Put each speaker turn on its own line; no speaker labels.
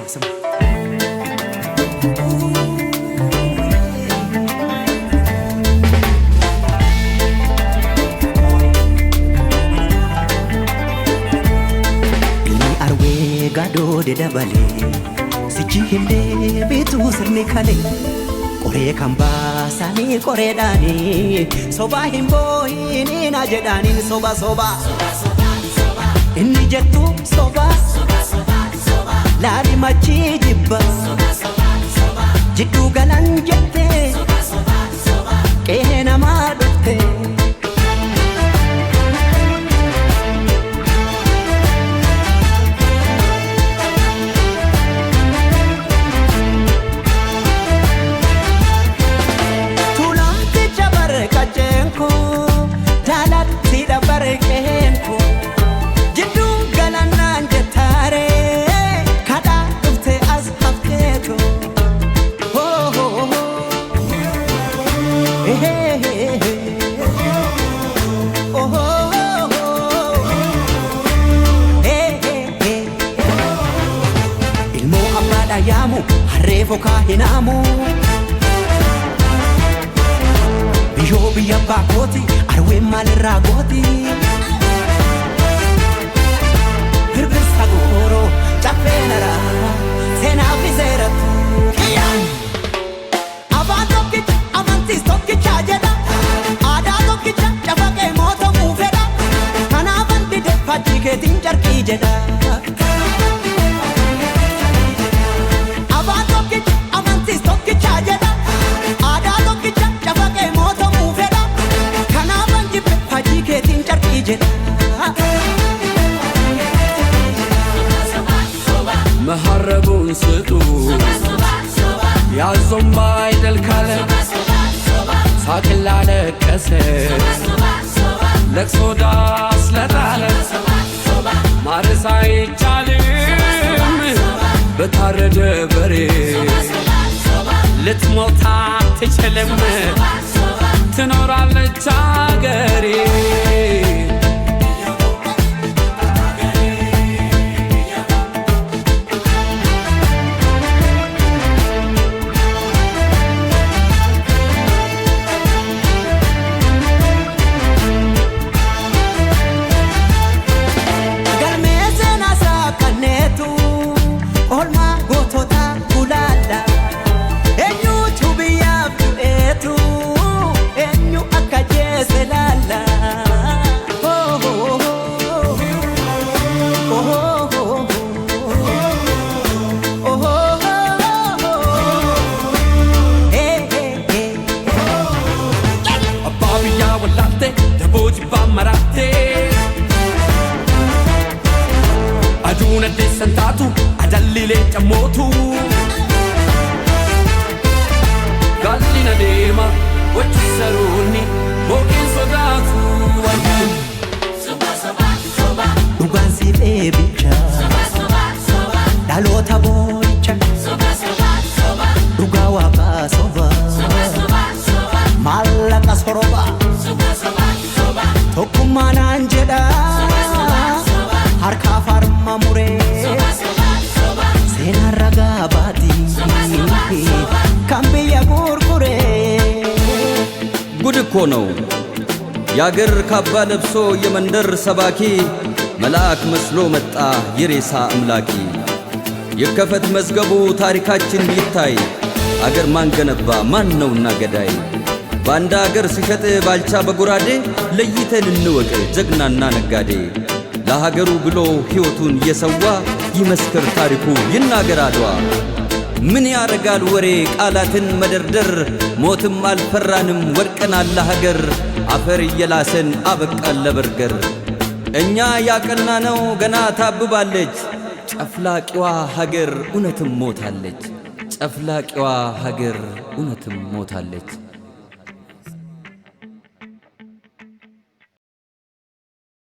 ስማ gado de dabale sichi himde bitu sirni khale kore kamba sani kore dani soba himbo ini na jedani soba soba inni jettu soba lari machi jibba jiddu galan jette kehena madutte yamu harreefo kaahinamu biyoo biyya baakooti arween maalirraa gooti birbirsa gooroo caffeenara seenaa fi seeratti afaan tokkicha amantiis tokkicha jedha aadaa tokkicha cafaqee mootamuu fedha kanaafan dide fakkii keetiin carqii jedha
مهربون سطو يا زنباي دالكالة ساكن لالك كسر لك صداس لطالة مارساي جالم بتارد بري لتموتا تشلم تنور على الجاقري aduna de sentatu adallile chamotu gallina dema wachisaruni bokin sodatu wajin
soba soba soba dugan si bebicha soba soba soba dalota boicha soba soba soba dugawa ba soba soba soba soba malaka soroba soba soba soba tokumana anjeda harka farma mure sena raga bati kambiya gurgure
ጉድ እኮ ነው ያገር ካባ ለብሶ የመንደር ሰባኪ መልአክ መስሎ መጣ የሬሳ አምላኪ ይከፈት መዝገቡ ታሪካችን ይታይ አገር ማን ገነባ ማን ነውና ገዳይ ባንዳ አገር ሲሸጥ ባልቻ በጉራዴ ለይተን እንወቅ ጀግናና ነጋዴ ለሀገሩ ብሎ ሕይወቱን የሰዋ ይመስክር ታሪኩ ይናገር አድዋ ምን ያረጋል ወሬ ቃላትን መደርደር ሞትም አልፈራንም ወድቀናል ለሀገር አፈር እየላሰን አበቃል ለበርገር እኛ ያቀናነው ገና ታብባለች ጨፍላቂዋ ሀገር እውነትም ሞታለች ጨፍላቂዋ ሀገር እውነትም ሞታለች